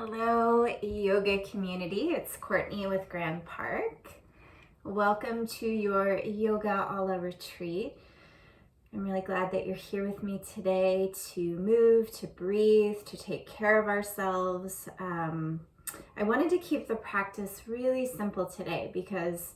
Hello, yoga community. It's Courtney with Grand Park. Welcome to your Yoga Ala retreat. I'm really glad that you're here with me today to move, to breathe, to take care of ourselves. I wanted to keep the practice really simple today because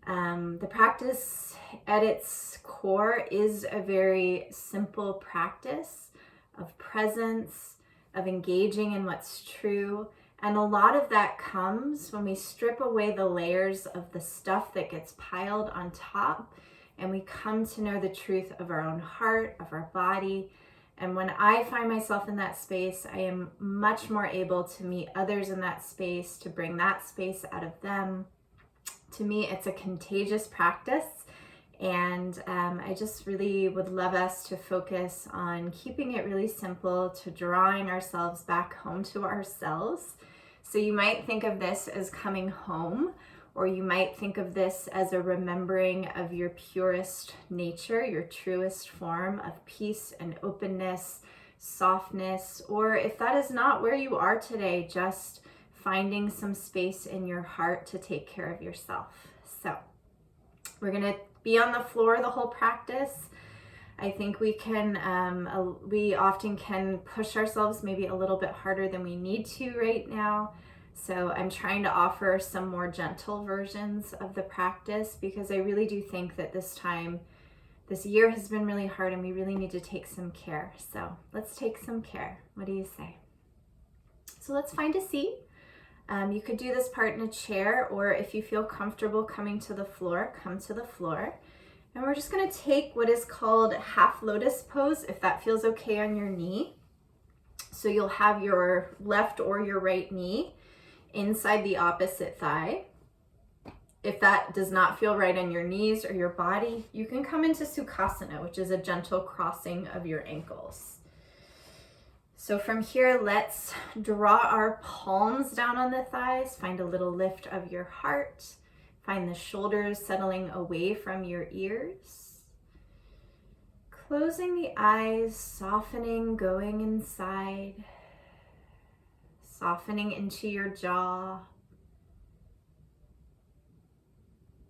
the practice at its core is a very simple practice of presence, of engaging in what's true. And a lot of that comes when we strip away the layers of the stuff that gets piled on top and we come to know the truth of our own heart, of our body. And when I find myself in that space, I am much more able to meet others in that space, to bring that space out of them. To me, it's a contagious practice. And I just really would love us to focus on keeping it really simple, to drawing ourselves back home to ourselves. So you might think of this as coming home, or you might think of this as a remembering of your purest nature, your truest form of peace and openness, softness, or if that is not where you are today, just finding some space in your heart to take care of yourself. So we're going to be on the floor the whole practice. I think we often can push ourselves maybe a little bit harder than we need to right now. So I'm trying to offer some more gentle versions of the practice because I really do think that this year has been really hard and we really need to take some care. So let's take some care. What do you say? So let's find a seat. You could do this part in a chair, or if you feel comfortable coming to the floor, come to the floor. And we're just going to take what is called half lotus pose, if that feels okay on your knee. So you'll have your left or your right knee inside the opposite thigh. If that does not feel right on your knees or your body, you can come into Sukhasana, which is a gentle crossing of your ankles. So from here, let's draw our palms down on the thighs, find a little lift of your heart, find the shoulders settling away from your ears. Closing the eyes, softening, going inside, softening into your jaw,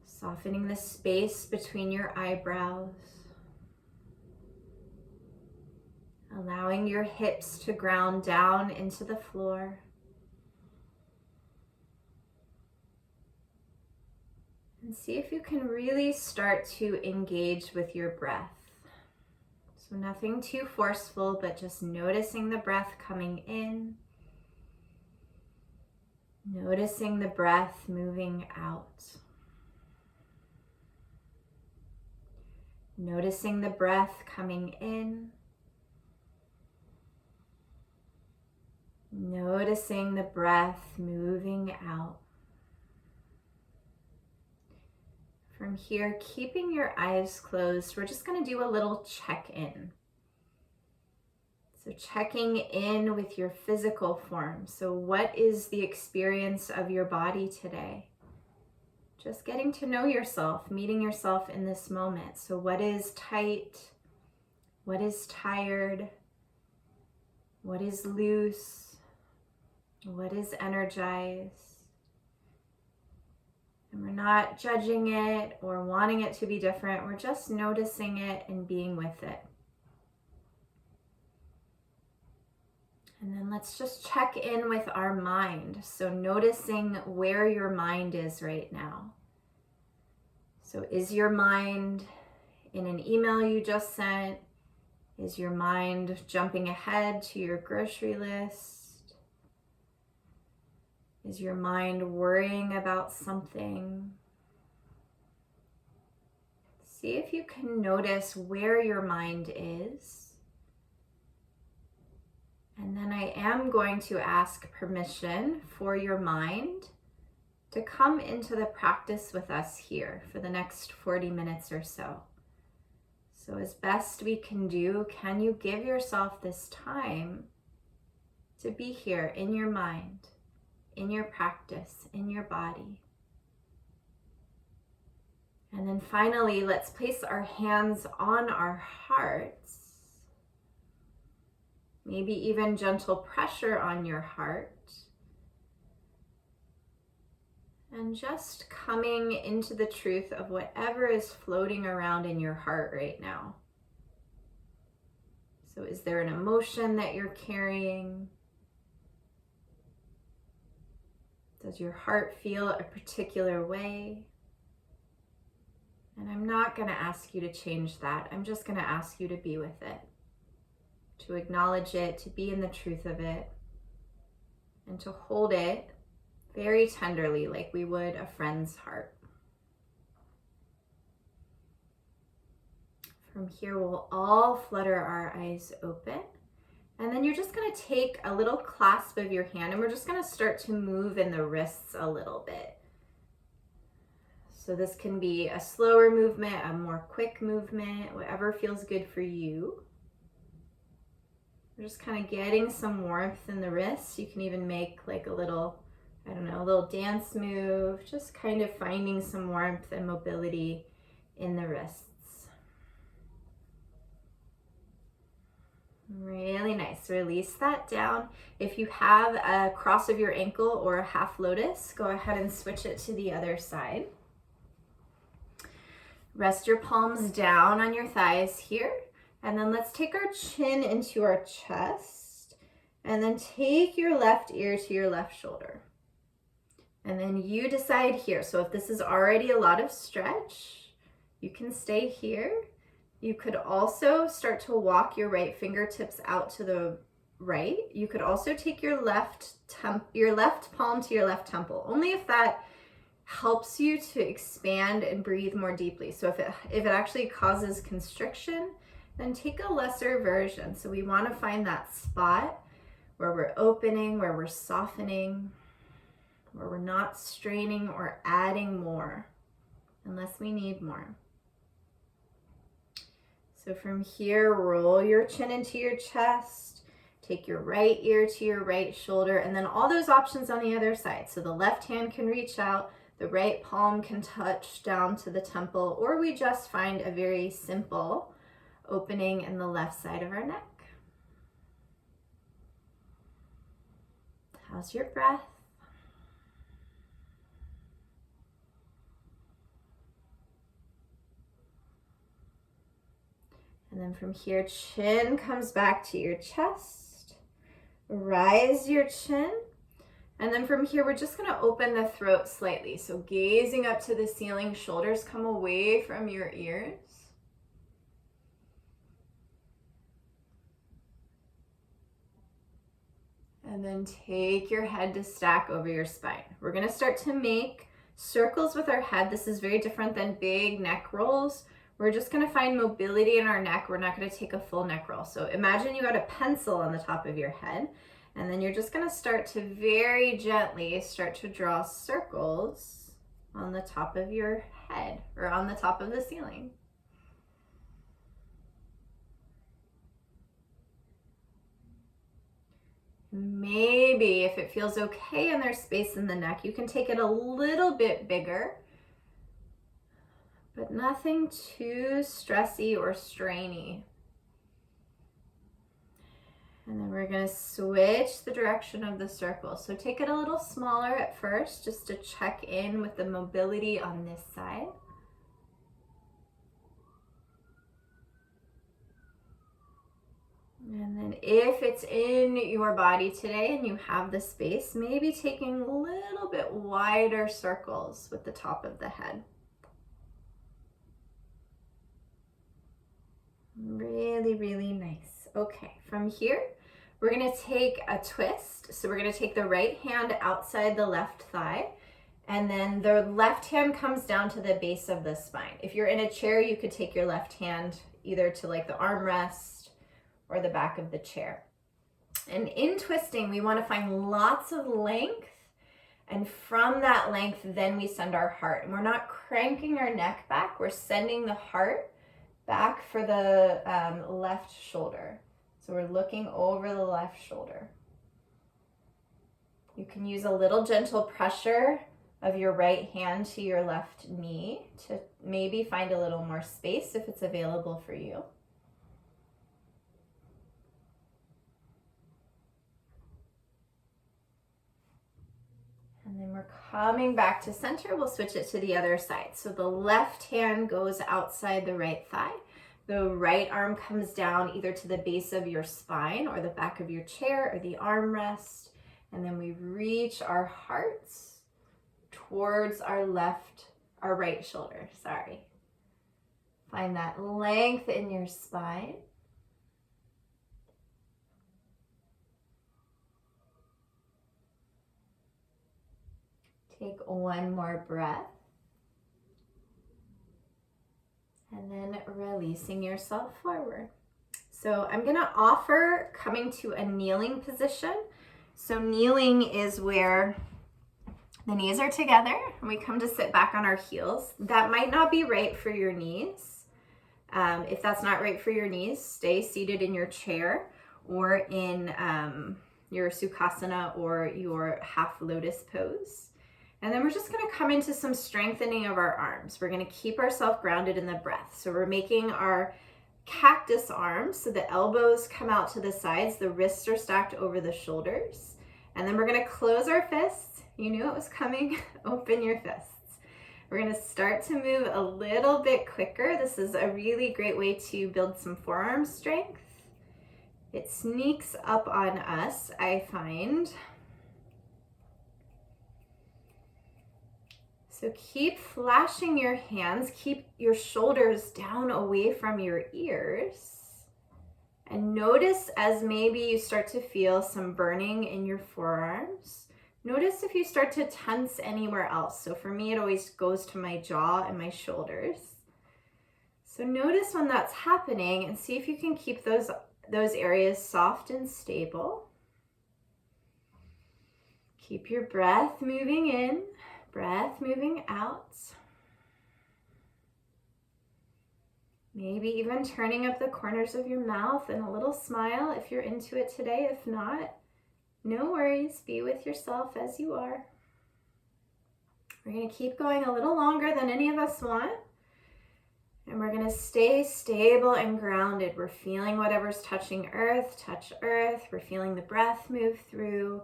softening the space between your eyebrows. Allowing your hips to ground down into the floor. And see if you can really start to engage with your breath. So nothing too forceful, but just noticing the breath coming in. Noticing the breath moving out. Noticing the breath coming in. Noticing the breath moving out. From here, keeping your eyes closed, we're just going to do a little check-in. So checking in with your physical form. So what is the experience of your body today? Just getting to know yourself, meeting yourself in this moment. So what is tight? What is tired? What is loose? What is energized? And we're not judging it or wanting it to be different. We're just noticing it and being with it. And then let's just check in with our mind. So noticing where your mind is right now. So is your mind in an email you just sent? Is your mind jumping ahead to your grocery list? Is your mind worrying about something? See if you can notice where your mind is. And then I am going to ask permission for your mind to come into the practice with us here for the next 40 minutes or so. So as best we can do, can you give yourself this time to be here in your mind, in your practice, in your body? And then finally, let's place our hands on our hearts maybe even gentle pressure on your heart. And just coming into the truth of whatever is floating around in your heart right now. So is there an emotion that you're carrying? Does your heart feel a particular way? And I'm not going to ask you to change that. I'm just going to ask you to be with it, to acknowledge it, to be in the truth of it, and to hold it very tenderly like we would a friend's heart. From here, we'll all flutter our eyes open. And then you're just going to take a little clasp of your hand and we're just going to start to move in the wrists a little bit. So this can be a slower movement, a more quick movement, whatever feels good for you. We're just kind of getting some warmth in the wrists. You can even make like a little, I don't know, a little dance move, just kind of finding some warmth and mobility in the wrists. Really nice. Release that down. If you have a cross of your ankle or a half lotus, go ahead and switch it to the other side. Rest your palms down on your thighs here. And then let's take our chin into our chest. And then take your left ear to your left shoulder. And then you decide here. So if this is already a lot of stretch, you can stay here. You could also start to walk your right fingertips out to the right. You could also take your left palm to your left temple, only if that helps you to expand and breathe more deeply. So if it actually causes constriction, then take a lesser version. So we want to find that spot where we're opening, where we're softening, where we're not straining or adding more unless we need more. So from here, roll your chin into your chest, take your right ear to your right shoulder, and then all those options on the other side. So the left hand can reach out, the right palm can touch down to the temple, or we just find a very simple opening in the left side of our neck. How's your breath? And then from here, chin comes back to your chest. Rise your chin. And then from here, we're just going to open the throat slightly. So gazing up to the ceiling, shoulders come away from your ears. And then take your head to stack over your spine. We're going to start to make circles with our head. This is very different than big neck rolls. We're just going to find mobility in our neck. We're not going to take a full neck roll. So imagine you got a pencil on the top of your head, and then you're just going to start to very gently start to draw circles on the top of your head or on the top of the ceiling. Maybe if it feels okay and there's space in the neck, you can take it a little bit bigger, but nothing too stressy or strainy. And then we're going to switch the direction of the circle. So take it a little smaller at first, just to check in with the mobility on this side. And then if it's in your body today and you have the space, maybe taking a little bit wider circles with the top of the head. Really, really nice. Okay, from here, we're going to take a twist. So we're going to take the right hand outside the left thigh, and then the left hand comes down to the base of the spine. If you're in a chair, you could take your left hand either to like the armrest or the back of the chair. And in twisting, we want to find lots of length. And from that length, then we send our heart. And we're not cranking our neck back. We're sending the heart back for the left shoulder. So we're looking over the left shoulder. You can use a little gentle pressure of your right hand to your left knee to maybe find a little more space if it's available for you. coming back to center, we'll switch it to the other side. So the left hand goes outside the right thigh. The right arm comes down either to the base of your spine or the back of your chair or the armrest. And then we reach our hearts towards our right shoulder, sorry. Find that length in your spine. Take one more breath. And then releasing yourself forward. So I'm gonna offer coming to a kneeling position. So kneeling is where the knees are together and we come to sit back on our heels. That might not be right for your knees. If that's not right for your knees, stay seated in your chair or in your Sukhasana or your half lotus pose. And then we're just gonna come into some strengthening of our arms. We're gonna keep ourselves grounded in the breath. So we're making our cactus arms, so the elbows come out to the sides, the wrists are stacked over the shoulders. And then we're gonna close our fists. You knew it was coming, open your fists. We're gonna start to move a little bit quicker. This is a really great way to build some forearm strength. It sneaks up on us, I find. So keep flashing your hands, keep your shoulders down away from your ears. And notice as maybe you start to feel some burning in your forearms. Notice if you start to tense anywhere else. So for me, it always goes to my jaw and my shoulders. So notice when that's happening and see if you can keep those areas soft and stable. Keep your breath moving in. Breath moving out. Maybe even turning up the corners of your mouth and a little smile if you're into it today. If not, no worries. Be with yourself as you are. We're going to keep going a little longer than any of us want. And we're going to stay stable and grounded. We're feeling whatever's touching earth, touch earth. We're feeling the breath move through.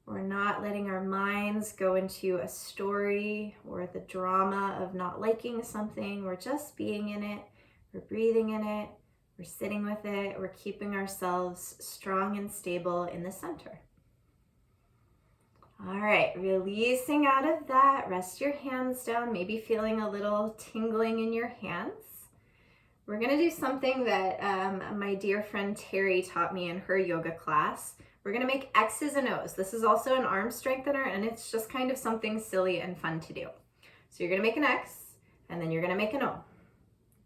We're not letting our minds go into a story or the drama of not liking something. We're just being in it. We're breathing in it. We're sitting with it. We're keeping ourselves strong and stable in the center. All right, releasing out of that. Rest your hands down, maybe feeling a little tingling in your hands. We're going to do something that my dear friend Terry taught me in her yoga class. We're gonna make X's and O's. This is also an arm strengthener and it's just kind of something silly and fun to do. So you're gonna make an X and then you're gonna make an O.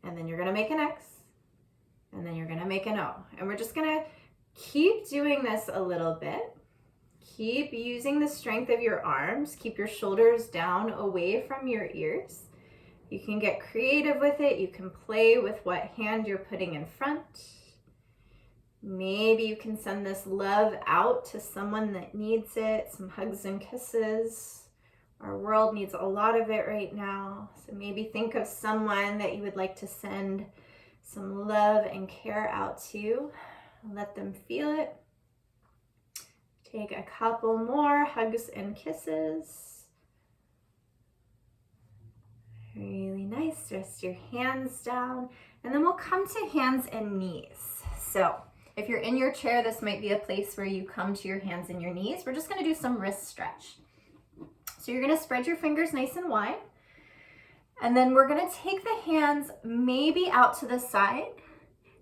And then you're gonna make an X and then you're gonna make an O. And we're just gonna keep doing this a little bit. Keep using the strength of your arms. Keep your shoulders down away from your ears. You can get creative with it. You can play with what hand you're putting in front. Maybe you can send this love out to someone that needs it, some hugs and kisses. Our world needs a lot of it right now. So maybe think of someone that you would like to send some love and care out to. Let them feel it. Take a couple more hugs and kisses. Really nice. Rest your hands down. And then we'll come to hands and knees. So if you're in your chair, this might be a place where you come to your hands and your knees. We're just gonna do some wrist stretch. So you're gonna spread your fingers nice and wide. And then we're gonna take the hands maybe out to the side.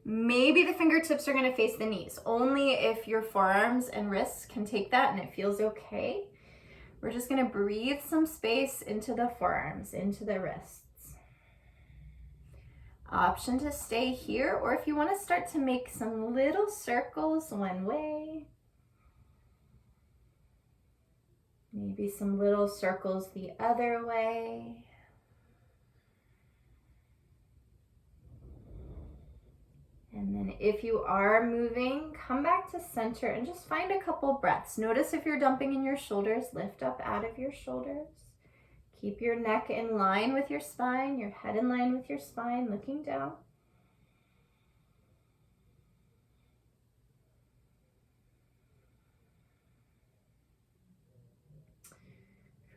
Maybe the fingertips are gonna face the knees. Only if your forearms and wrists can take that and it feels okay. We're just gonna breathe some space into the forearms, into the wrists. Option to stay here, or if you want to start to make some little circles one way. Maybe some little circles the other way. And then if you are moving, come back to center and just find a couple breaths. Notice if you're dumping in your shoulders, lift up out of your shoulders. Keep your neck in line with your spine, your head in line with your spine, looking down.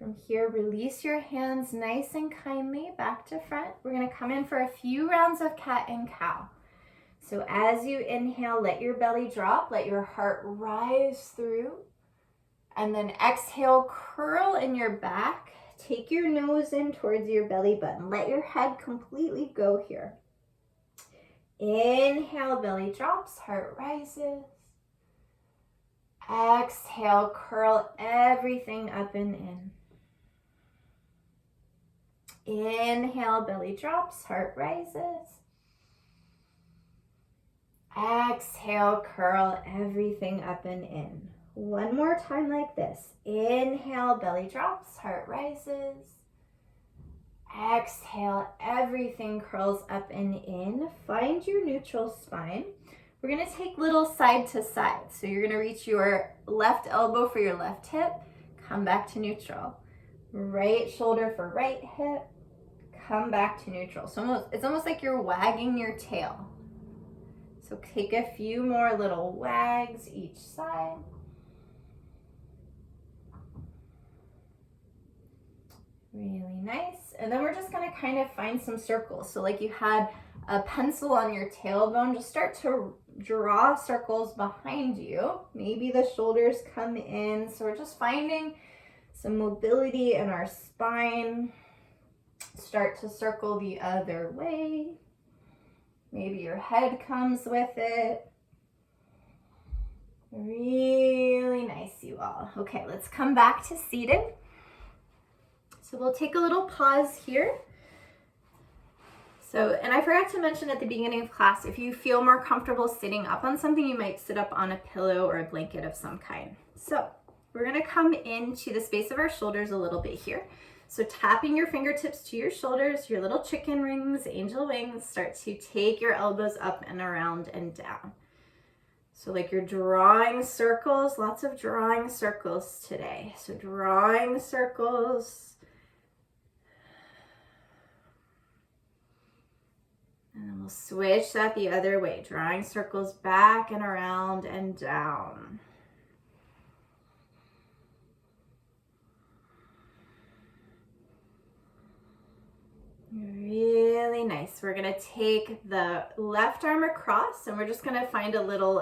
From here, release your hands nice and kindly back to front. We're gonna come in for a few rounds of cat and cow. So as you inhale, let your belly drop, let your heart rise through, and then exhale, curl in your back. Take your nose in towards your belly button. Let your head completely go here. Inhale, belly drops, heart rises. Exhale, curl everything up and in. Inhale, belly drops, heart rises. Exhale, curl everything up and in. One more time like this. Inhale, belly drops, heart rises. Exhale, everything curls up and in. Find your neutral spine. We're gonna take little side to side. So you're gonna reach your left elbow for your left hip, come back to neutral. Right shoulder for right hip, come back to neutral. So it's almost like you're wagging your tail. So take a few more little wags each side. Really nice. And then we're just gonna kind of find some circles. So like you had a pencil on your tailbone, just start to draw circles behind you. Maybe the shoulders come in. So we're just finding some mobility in our spine. Start to circle the other way. Maybe your head comes with it. Really nice, you all. Okay, let's come back to seated. So we'll take a little pause here. So, and I forgot to mention at the beginning of class, if you feel more comfortable sitting up on something, you might sit up on a pillow or a blanket of some kind. So we're gonna come into the space of our shoulders a little bit here. So tapping your fingertips to your shoulders, your little chicken wings, angel wings, start to take your elbows up and around and down. So like you're drawing circles, lots of drawing circles today. So drawing circles. And then we'll switch that the other way, drawing circles back and around and down. Really nice. We're gonna take the left arm across and we're just gonna find a little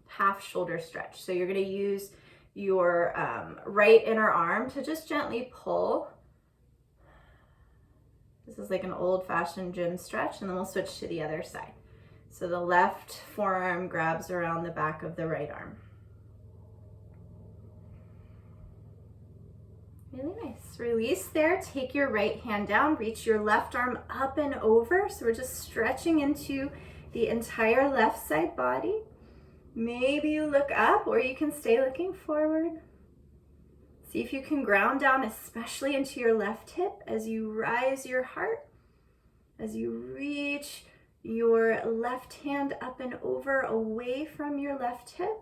half shoulder stretch. So you're gonna use your right inner arm to just gently pull. This is like an old-fashioned gym stretch, and then we'll switch to the other side. So the left forearm grabs around the back of the right arm. Really nice. Release there. Take your right hand down. Reach your left arm up and over. So we're just stretching into the entire left side body. Maybe you look up, or you can stay looking forward. See if you can ground down, especially into your left hip as you rise your heart, as you reach your left hand up and over away from your left hip.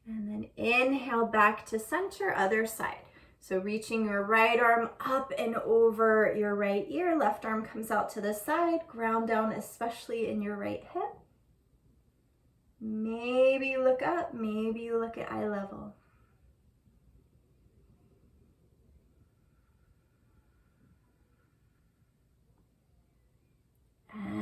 And then inhale back to center, other side. So reaching your right arm up and over your right ear, left arm comes out to the side, ground down, especially in your right hip. Maybe you look up, maybe you look at eye level.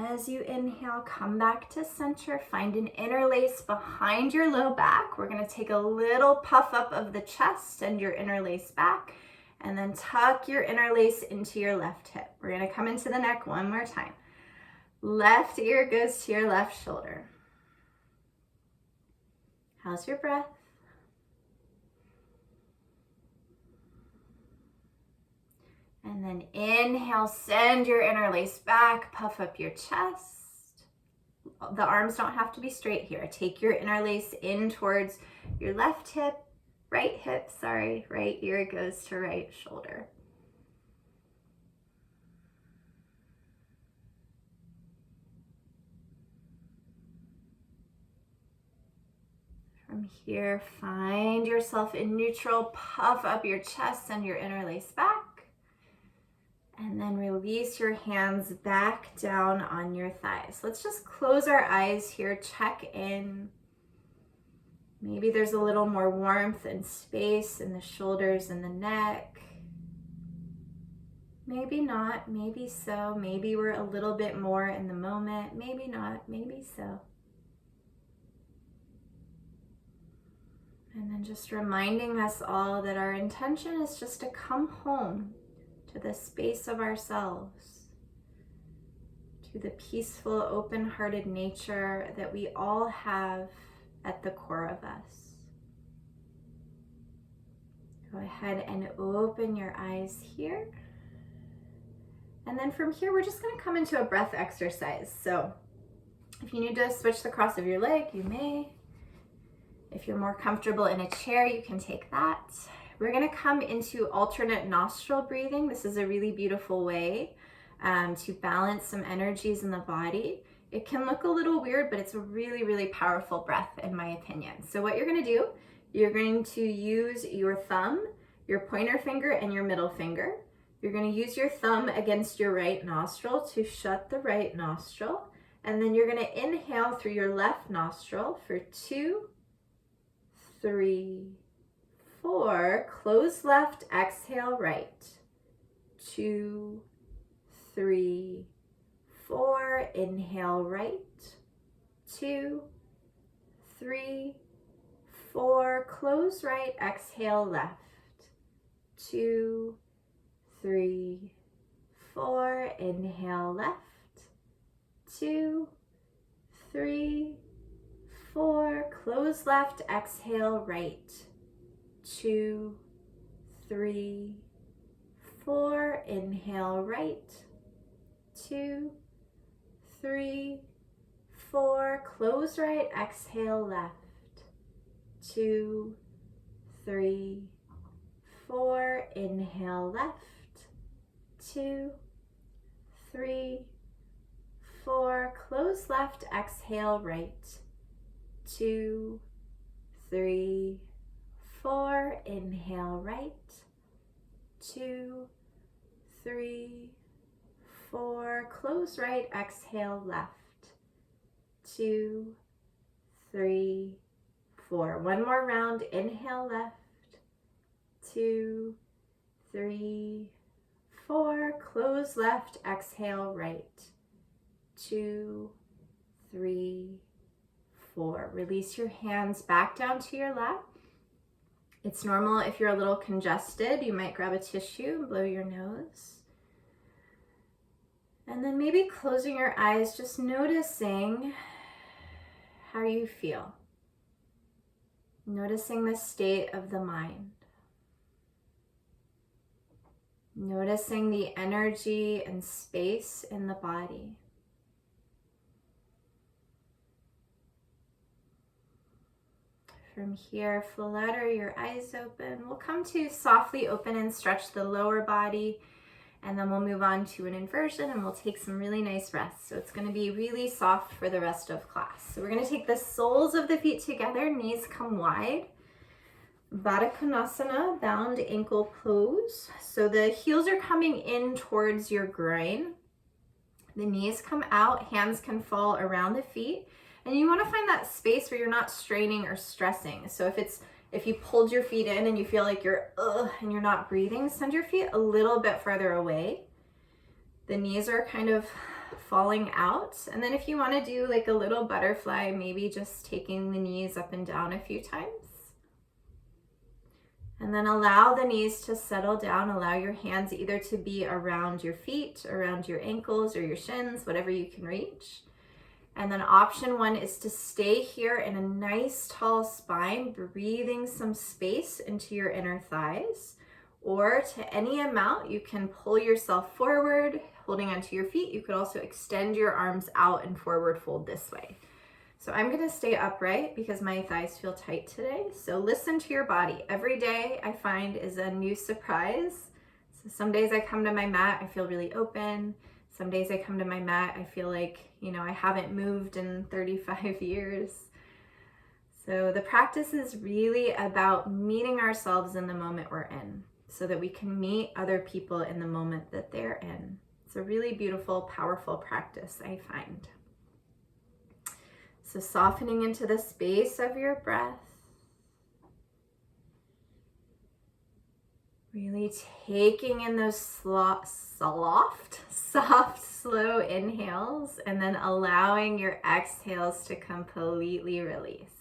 As you inhale, come back to center, find an interlace behind your low back. We're gonna take a little puff up of the chest and your interlace back, and then tuck your interlace into your left hip. We're gonna come into the neck one more time. Left ear goes to your left shoulder. How's your breath? And then inhale, send your interlace back, puff up your chest. The arms don't have to be straight here. Take your interlace in towards your left hip, right ear goes to right shoulder. From here, find yourself in neutral, puff up your chest, send your interlace back, and then release your hands back down on your thighs. Let's just close our eyes here, check in. Maybe there's a little more warmth and space in the shoulders and the neck. Maybe not, maybe so. Maybe we're a little bit more in the moment. Maybe not, maybe so. And then just reminding us all that our intention is just to come home to the space of ourselves, to the peaceful, open-hearted nature that we all have at the core of us. Go ahead and open your eyes here. And then from here, we're just going to come into a breath exercise. So if you need to switch the cross of your leg, you may. If you're more comfortable in a chair, you can take that. We're going to come into alternate nostril breathing. This is a really beautiful way to balance some energies in the body. It can look a little weird, but it's a really, really powerful breath in my opinion. So what you're going to do, you're going to use your thumb, your pointer finger, and your middle finger. You're going to use your thumb against your right nostril to shut the right nostril. And then you're going to inhale through your left nostril for 2, 3, 4. Close left, exhale right. 2, 3, 4. Inhale right. 2, 3, 4. Close right, exhale left. 2, 3, 4. Inhale left. 2, 3, 4. Close left, exhale right. 2, 3, 4. Inhale right. 2, 3, 4. Close right, exhale left. 2, 3, 4. Inhale left. 2, 3, 4. Close left, exhale right. 2, 3, 4. Inhale right. 2, 3, 4. Close right, exhale left. 2, 3, 4. One more round. Inhale left. 2, 3, 4. Close left, exhale right. 2, 3, 4. Release your hands back down to your lap. It's normal if you're a little congested, you might grab a tissue and blow your nose. And then maybe closing your eyes, just noticing how you feel. Noticing the state of the mind. Noticing the energy and space in the body. From here, flutter your eyes open. We'll come to softly open and stretch the lower body, and then we'll move on to an inversion and we'll take some really nice rests. So it's going to be really soft for the rest of class. So we're going to take the soles of the feet together, knees come wide. Baddha Konasana, bound ankle pose. So the heels are coming in towards your groin. The knees come out, hands can fall around the feet. And you want to find that space where you're not straining or stressing. So if you pulled your feet in and you feel like you're and you're not breathing, send your feet a little bit further away. The knees are kind of falling out. And then if you want to do like a little butterfly, maybe just taking the knees up and down a few times. And then allow the knees to settle down. Allow your hands either to be around your feet, around your ankles or your shins, whatever you can reach. And then option 1 is to stay here in a nice tall spine, breathing some space into your inner thighs. Or to any amount, you can pull yourself forward, holding onto your feet. You could also extend your arms out and forward fold this way. So I'm gonna stay upright because my thighs feel tight today. So listen to your body. Every day I find is a new surprise. So some days I come to my mat, I feel really open. Some days I come to my mat, I feel like, I haven't moved in 35 years. So the practice is really about meeting ourselves in the moment we're in so that we can meet other people in the moment that they're in. It's a really beautiful, powerful practice, I find. So softening into the space of your breath. Really taking in those soft, slow inhales, and then allowing your exhales to completely release.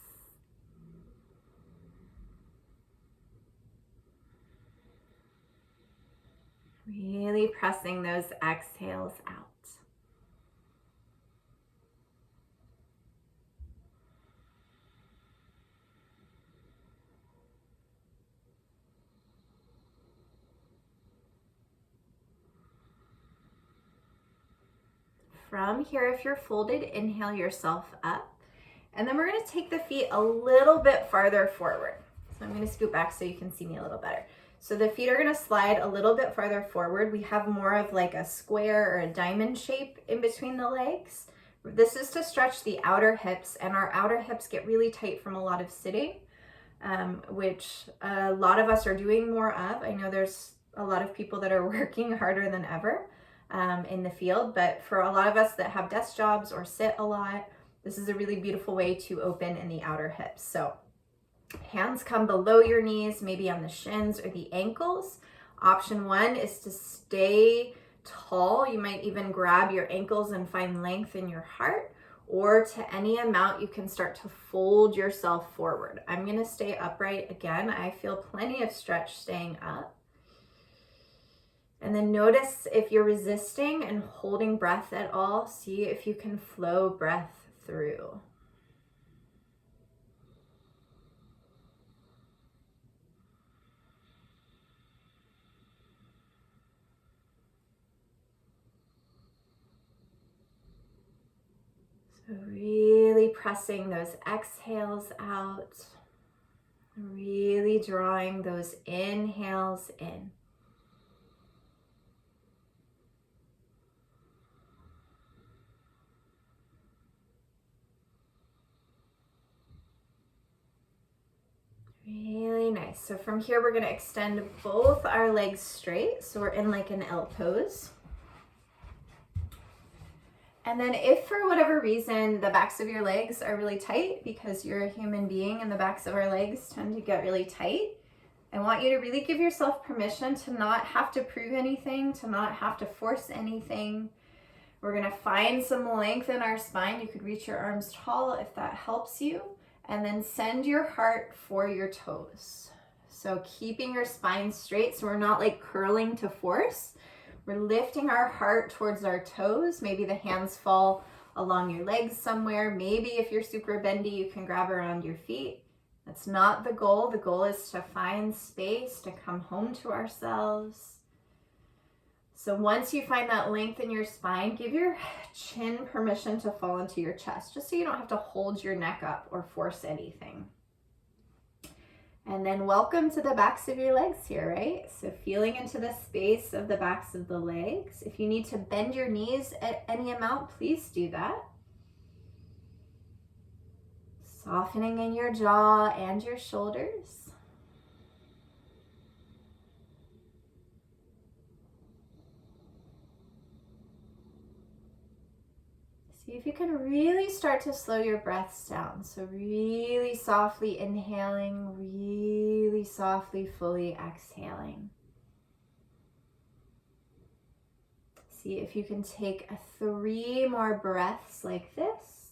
Really pressing those exhales out. From here, if you're folded, inhale yourself up. And then we're going to take the feet a little bit farther forward. So I'm going to scoot back so you can see me a little better. So the feet are going to slide a little bit farther forward. We have more of like a square or a diamond shape in between the legs. This is to stretch the outer hips, and our outer hips get really tight from a lot of sitting, which a lot of us are doing more of. I know there's a lot of people that are working harder than ever in the field, but for a lot of us that have desk jobs or sit a lot, this is a really beautiful way to open in the outer hips. So hands come below your knees, maybe on the shins or the ankles. Option one is to stay tall. You might even grab your ankles and find length in your heart, or to any amount you can start to fold yourself forward. I'm going to stay upright again. I feel plenty of stretch staying up. And then notice if you're resisting and holding breath at all. See if you can flow breath through. So really pressing those exhales out, really drawing those inhales in. Really nice. So from here, we're going to extend both our legs straight. So we're in like an L pose. And then if for whatever reason the backs of your legs are really tight, because you're a human being and the backs of our legs tend to get really tight, I want you to really give yourself permission to not have to prove anything, to not have to force anything. We're going to find some length in our spine. You could reach your arms tall if that helps you. And then send your heart for your toes. So keeping your spine straight, so we're not like curling to force. We're lifting our heart towards our toes. Maybe the hands fall along your legs somewhere. Maybe if you're super bendy, you can grab around your feet. That's not the goal. The goal is to find space, to come home to ourselves. So once you find that length in your spine, give your chin permission to fall into your chest, just so you don't have to hold your neck up or force anything. And then welcome to the backs of your legs here, right? So feeling into the space of the backs of the legs. If you need to bend your knees at any amount, please do that. Softening in your jaw and your shoulders. See if you can really start to slow your breaths down. So really softly inhaling, really softly, fully exhaling. See if you can take 3 more breaths like this.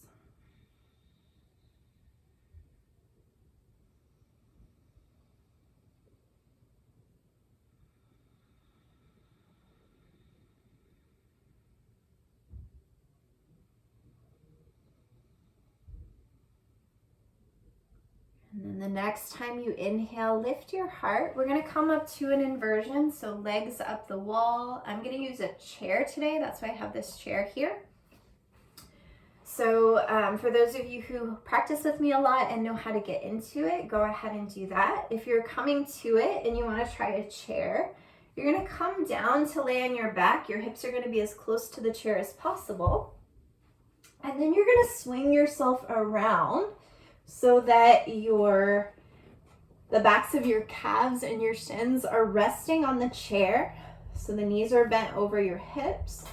And then the next time you inhale, lift your heart. We're going to come up to an inversion, so legs up the wall. I'm going to use a chair today. That's why I have this chair here. So for those of you who practice with me a lot and know how to get into it, go ahead and do that. If you're coming to it and you want to try a chair, you're going to come down to lay on your back. Your hips are going to be as close to the chair as possible. And then you're going to swing yourself around so that the backs of your calves and your shins are resting on the chair. So the knees are bent over your hips.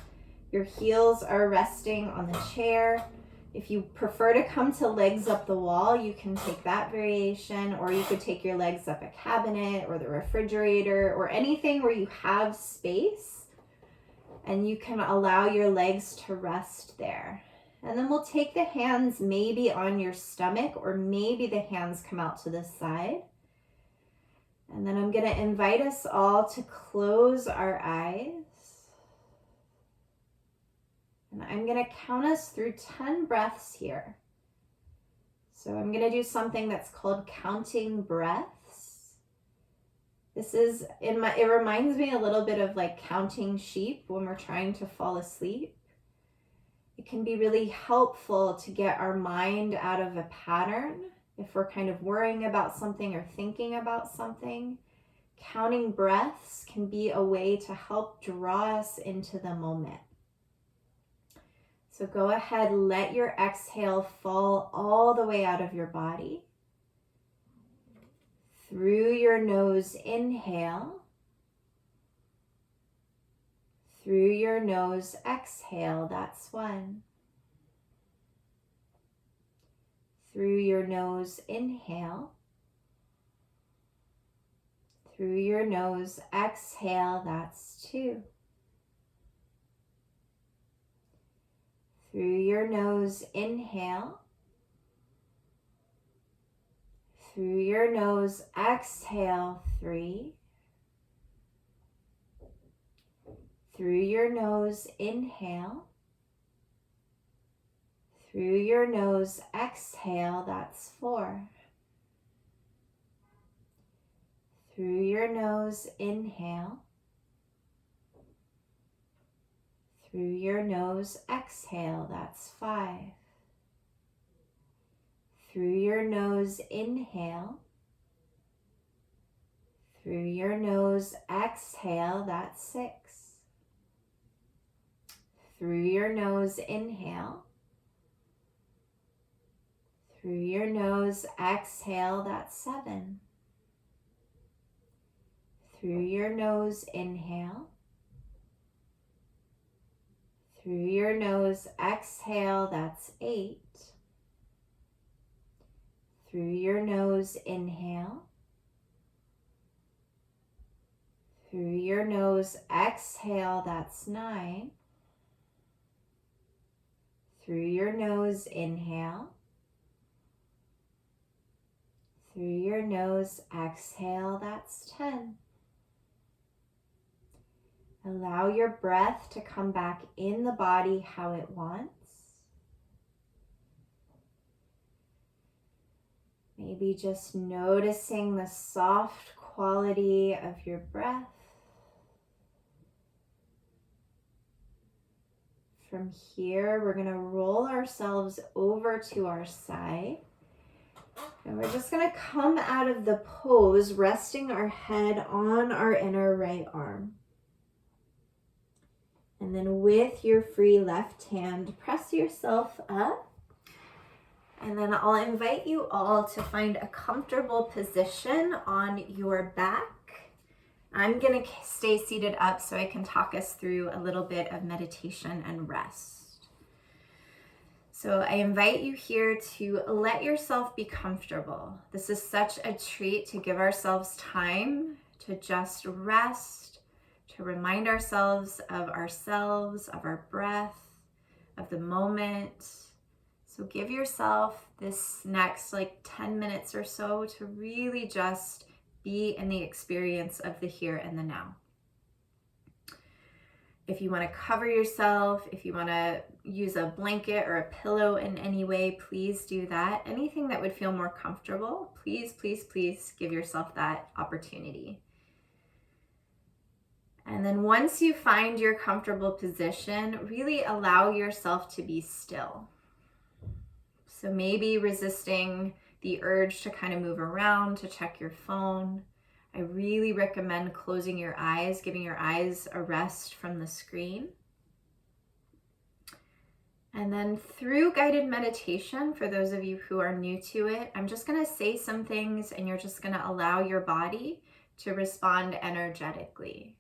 Your heels are resting on the chair. If you prefer to come to legs up the wall, you can take that variation, or you could take your legs up a cabinet or the refrigerator or anything where you have space, and you can allow your legs to rest there. And then we'll take the hands maybe on your stomach, or maybe the hands come out to the side. And then I'm going to invite us all to close our eyes. And I'm going to count us through 10 breaths here. So I'm going to do something that's called counting breaths. It reminds me a little bit of like counting sheep when we're trying to fall asleep. It can be really helpful to get our mind out of a pattern if we're kind of worrying about something or thinking about something. Counting breaths can be a way to help draw us into the moment. So go ahead, let your exhale fall all the way out of your body. Through your nose, inhale. Through your nose, exhale. That's one. Through your nose, inhale. Through your nose, exhale. That's two. Through your nose, inhale. Through your nose, exhale, three. Through your nose, inhale. Through your nose, exhale, that's four. Through your nose, inhale. Through your nose, exhale, that's five. Through your nose, inhale. Through your nose, exhale, that's six. Through your nose, inhale. Through your nose, exhale, that's seven. Through your nose, inhale. Through your nose, exhale, that's eight. Through your nose, inhale. Through your nose, exhale, that's nine. Through your nose, inhale. Through your nose, exhale, that's 10. Allow your breath to come back in the body how it wants. Maybe just noticing the soft quality of your breath. From here, we're going to roll ourselves over to our side. And we're just going to come out of the pose, resting our head on our inner right arm. And then with your free left hand, press yourself up. And then I'll invite you all to find a comfortable position on your back. I'm going to stay seated up so I can talk us through a little bit of meditation and rest. So I invite you here to let yourself be comfortable. This is such a treat to give ourselves time to just rest, to remind ourselves, of our breath, of the moment. So give yourself this next 10 minutes or so to really just be in the experience of the here and the now. If you want to cover yourself, if you want to use a blanket or a pillow in any way, please do that. Anything that would feel more comfortable, please, please, please give yourself that opportunity. And then once you find your comfortable position, really allow yourself to be still. So maybe resisting the urge to kind of move around, to check your phone. I really recommend closing your eyes, giving your eyes a rest from the screen. And then through guided meditation, for those of you who are new to it, I'm just going to say some things and you're just going to allow your body to respond energetically.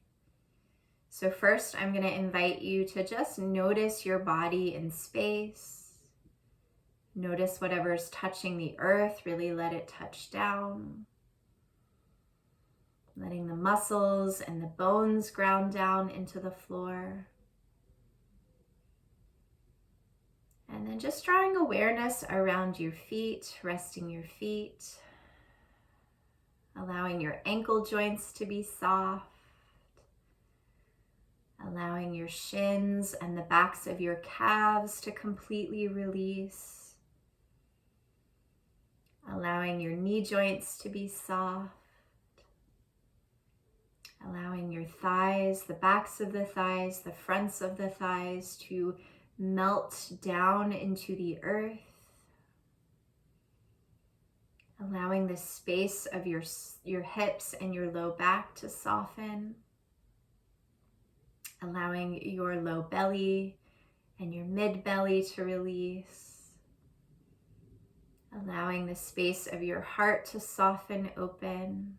So first, I'm going to invite you to just notice your body in space. Notice whatever's touching the earth, really let it touch down. Letting the muscles and the bones ground down into the floor. And then just drawing awareness around your feet, resting your feet. Allowing your ankle joints to be soft. Allowing your shins and the backs of your calves to completely release. Allowing your knee joints to be soft. Allowing your thighs, the backs of the thighs, the fronts of the thighs to melt down into the earth. Allowing the space of your hips and your low back to soften. Allowing your low belly and your mid belly to release. Allowing the space of your heart to soften open.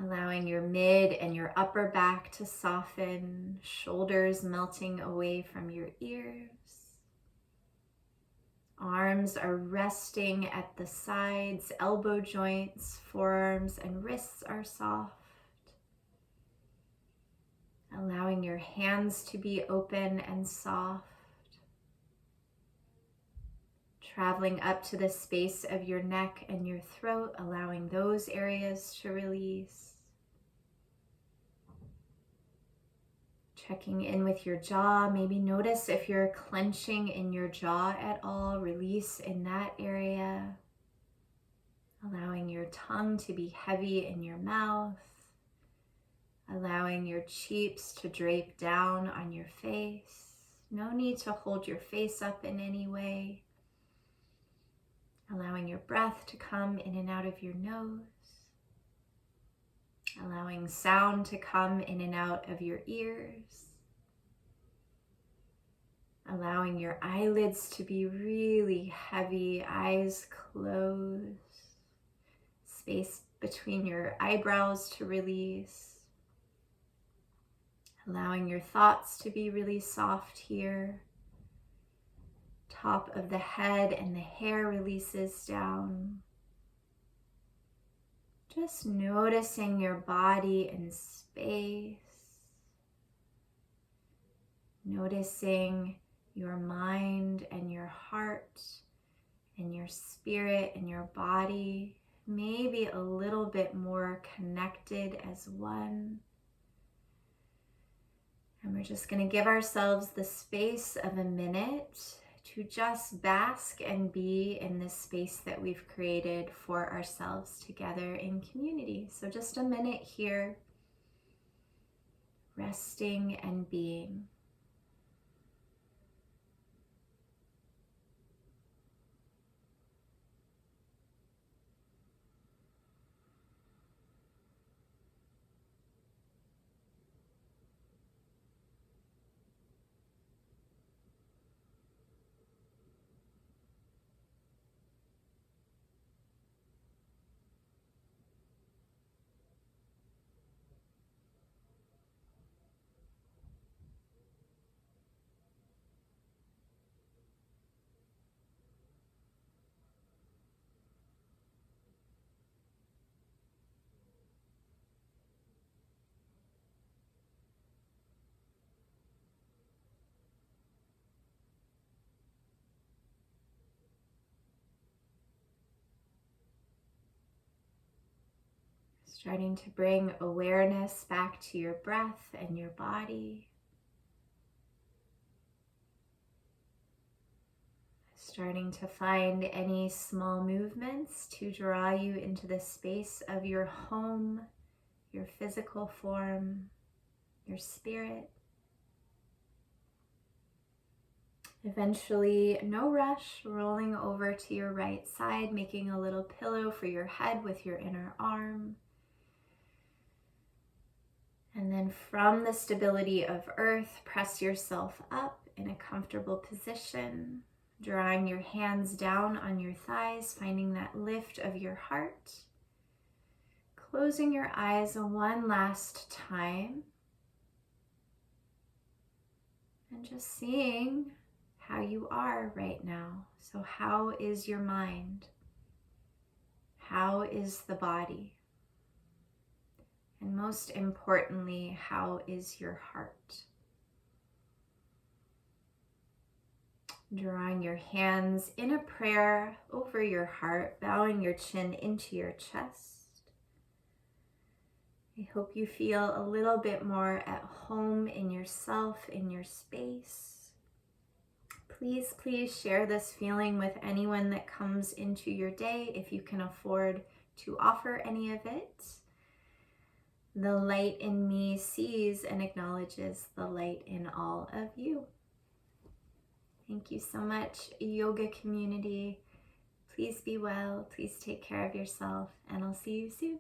Allowing your mid and your upper back to soften, shoulders melting away from your ears. Arms are resting at the sides, elbow joints, forearms, and wrists are soft. Allowing your hands to be open and soft. Traveling up to the space of your neck and your throat, allowing those areas to release. Checking in with your jaw, maybe notice if you're clenching in your jaw at all, release in that area. Allowing your tongue to be heavy in your mouth. Allowing your cheeks to drape down on your face. No need to hold your face up in any way. Allowing your breath to come in and out of your nose. Allowing sound to come in and out of your ears. Allowing your eyelids to be really heavy, eyes closed. Space between your eyebrows to release. Allowing your thoughts to be really soft here. Top of the head and the hair releases down. Just noticing your body in space. Noticing your mind and your heart and your spirit and your body, maybe a little bit more connected as one. And we're just going to give ourselves the space of a minute to just bask and be in this space that we've created for ourselves together in community. So just a minute here, resting and being. Starting to bring awareness back to your breath and your body. Starting to find any small movements to draw you into the space of your home, your physical form, your spirit. Eventually, no rush, rolling over to your right side, making a little pillow for your head with your inner arm. And then from the stability of earth, press yourself up in a comfortable position, drawing your hands down on your thighs, finding that lift of your heart. Closing your eyes one last time. And just seeing how you are right now. So how is your mind? How is the body? And most importantly, how is your heart? Drawing your hands in a prayer over your heart, bowing your chin into your chest. I hope you feel a little bit more at home in yourself, in your space. Please, please share this feeling with anyone that comes into your day if you can afford to offer any of it. The light in me sees and acknowledges the light in all of you. Thank you so much, yoga community. Please be well. Please take care of yourself, and I'll see you soon.